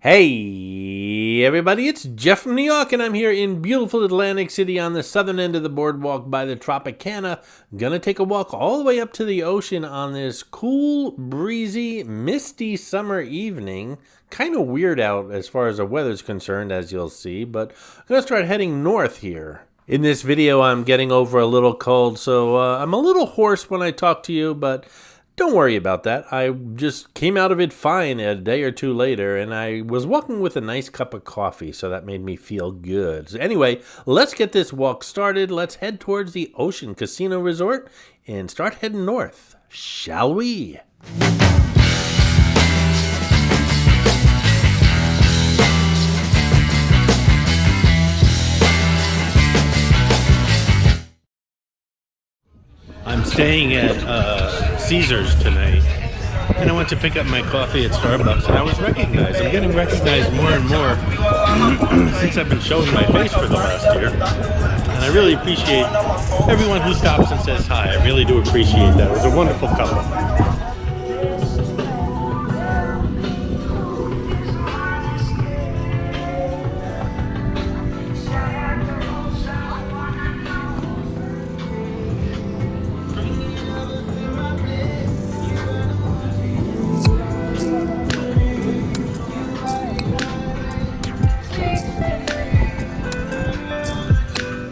Hey everybody, it's Jeff from New York, and I'm here in beautiful Atlantic City on the southern end of the boardwalk by the Tropicana. Gonna take a walk all the way up to the ocean on this cool, breezy, misty summer evening. Kind of weird out as far as the weather's concerned, as you'll see, but I'm gonna start heading north here. In this video, I'm getting over a little cold, so I'm a little hoarse when I talk to you, but don't worry about that. I just came out of it fine a day or two later, and I was walking with a nice cup of coffee, so that made me feel good. So anyway, let's get this walk started. Let's head towards the Ocean Casino Resort and start heading north, shall we? I'm staying at Caesars tonight, and I went to pick up my coffee at Starbucks, and I was recognized. I'm getting recognized more and more since I've been showing my face for the last year, and I really appreciate everyone who stops and says hi. I really do appreciate that. It was a wonderful couple.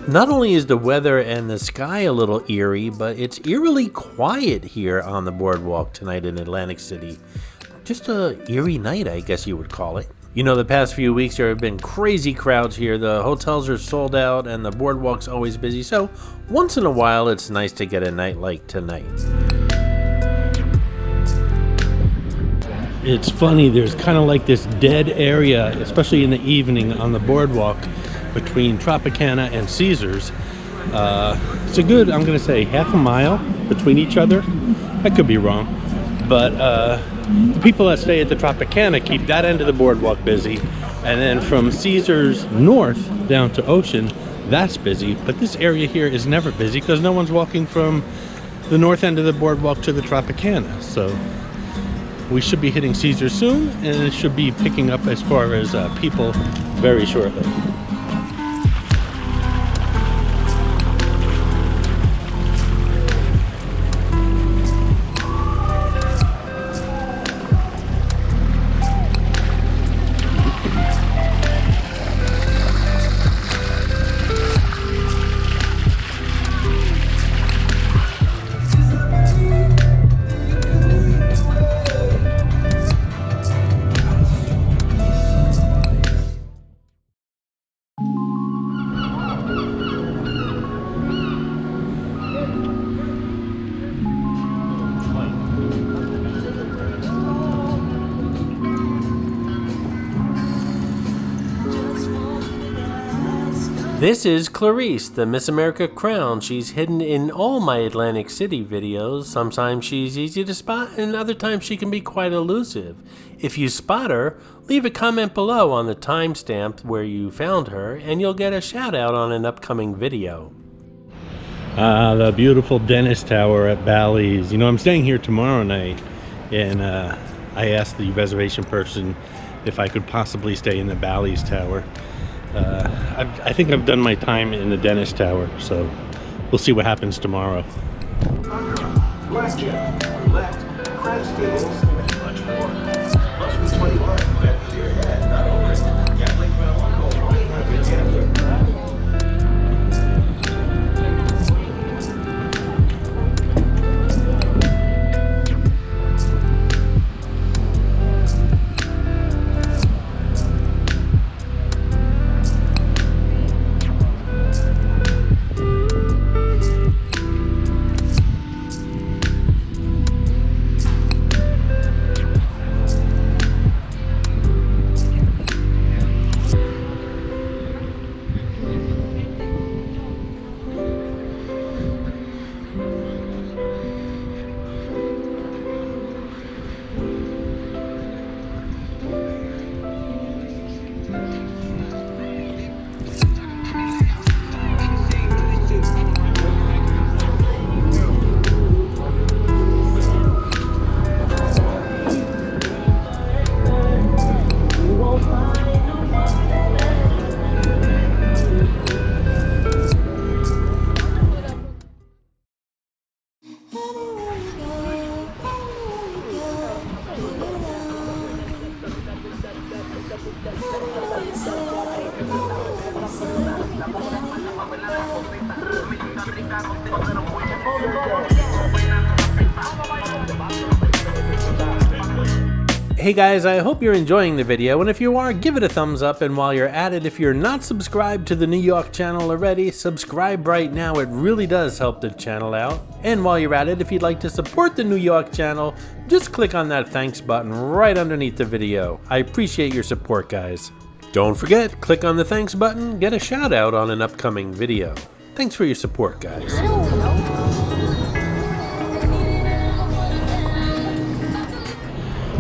Not only is the weather and the sky a little eerie, but it's eerily quiet here on the boardwalk tonight in Atlantic City. Just a eerie night, I guess you would call it. You know, the past few weeks there have been crazy crowds here. The hotels are sold out and the boardwalk's always busy, so once in a while it's nice to get a night like tonight. It's funny, there's kind of like this dead area, especially in the evening on the boardwalk between Tropicana and Caesars. It's a good, I'm gonna say, half a mile between each other. I could be wrong, but the people that stay at the Tropicana keep that end of the boardwalk busy, and then from Caesars north down to Ocean, that's busy, but this area here is never busy because no one's walking from the north end of the boardwalk to the Tropicana. So we should be hitting Caesars soon, and it should be picking up as far as people very shortly. This is Clarice, the Miss America crown. She's hidden in all my Atlantic City videos. Sometimes she's easy to spot, and other times she can be quite elusive. If you spot her, leave a comment below on the timestamp where you found her, and you'll get a shout out on an upcoming video. The beautiful Dennis Tower at Bally's. You know, I'm staying here tomorrow night, and I asked the reservation person if I could possibly stay in the Bally's Tower. I think I've done my time in the Dennis Tower, so we'll see what happens tomorrow. Blackjack, roulette, craps tables, and much more. Must be 21. Bet to your head, not over it. Gambling problem, call 1-800-GAMBLER. Hey guys, I hope you're enjoying the video, and if you are, give it a thumbs up, and while you're at it, if you're not subscribed to the New York channel already, subscribe right now. It really does help the channel out. And while you're at it, if you'd like to support the New York channel, just click on that thanks button right underneath the video. I appreciate your support, guys. Don't forget, click on the thanks button, get a shout out on an upcoming video. Thanks for your support, guys.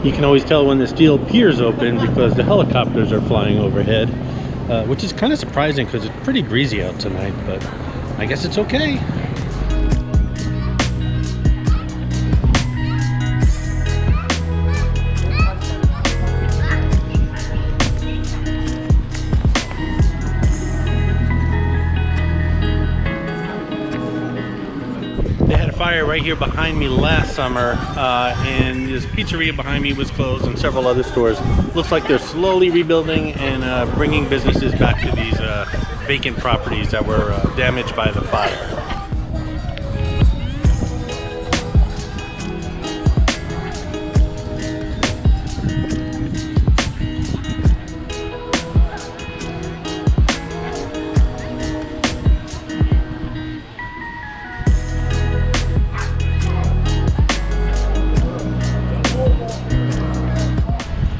You can always tell when the steel pier's open because the helicopters are flying overhead, which is kind of surprising because it's pretty breezy out tonight, but I guess it's okay. Fire right here behind me last summer, and this pizzeria behind me was closed, and several other stores. Looks like they're slowly rebuilding and bringing businesses back to these vacant properties that were damaged by the fire.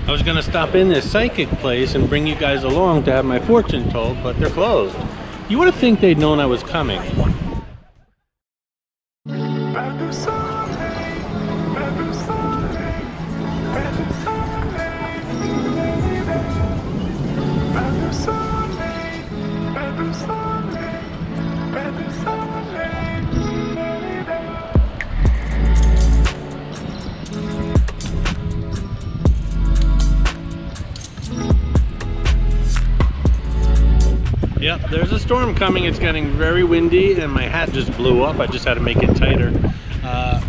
I was gonna stop in this psychic place and bring you guys along to have my fortune told, but they're closed. You would have think they'd known I was coming. Yep, there's a storm coming. It's getting very windy and my hat just blew up. I just had to make it tighter.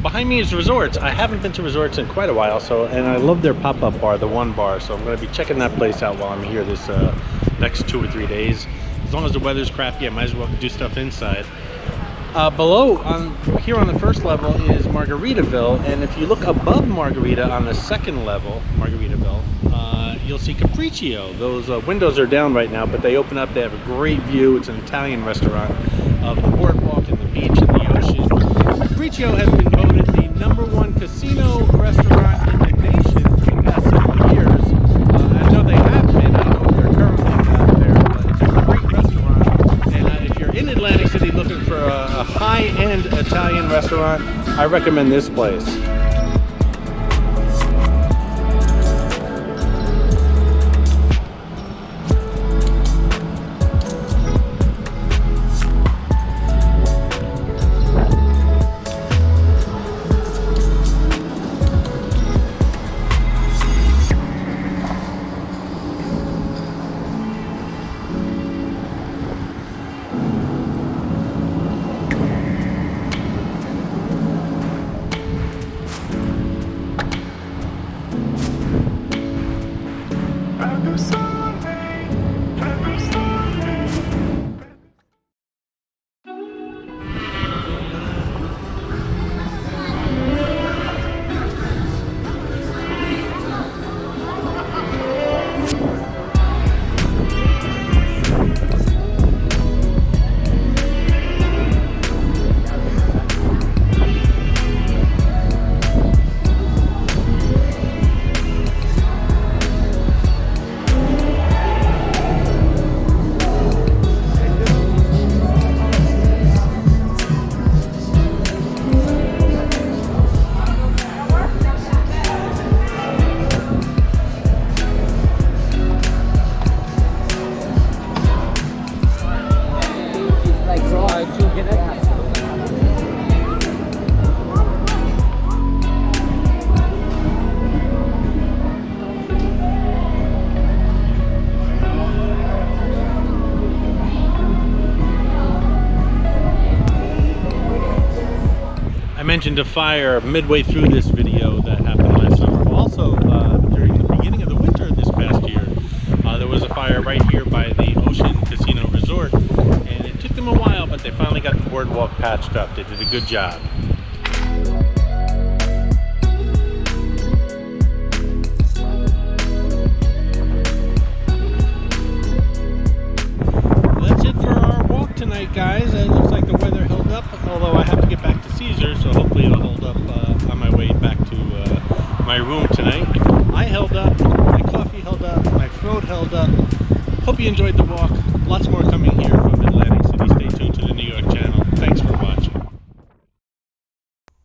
Behind me is resorts. I haven't been to resorts in quite a while, and I love their pop-up bar, the One Bar, so I'm going to be checking that place out while I'm here this next 2 or 3 days. As long as the weather's crappy, I might as well do stuff inside. Below, here on the first level, is Margaritaville, and if you look above Margarita on the second level, Margaritaville, you'll see Capriccio. Those windows are down right now, but they open up. They have a great view. It's an Italian restaurant of the boardwalk and the beach and the ocean. Capriccio has been voted the #1 casino restaurant in the nation for the past several years. I know they have been. I don't know if they're currently out there, but it's a great restaurant. And if you're in Atlantic City looking for a high-end Italian restaurant, I recommend this place. mentioned a fire midway through this video that happened last summer. Also, during the beginning of the winter this past year, there was a fire right here by the Ocean Casino Resort, and it took them a while, but they finally got the boardwalk patched up. They did a good job. held up. Hope you enjoyed the walk. Lots more coming here from Atlantic City. Stay tuned to the New York channel. Thanks for watching.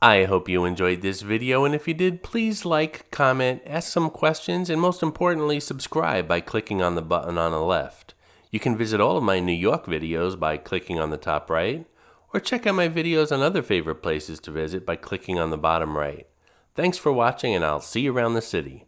I hope you enjoyed this video, and if you did, please like, comment, ask some questions, and most importantly, subscribe by clicking on the button on the left. You can visit all of my New York videos by clicking on the top right, or check out my videos on other favorite places to visit by clicking on the bottom right. Thanks for watching, and I'll see you around the city.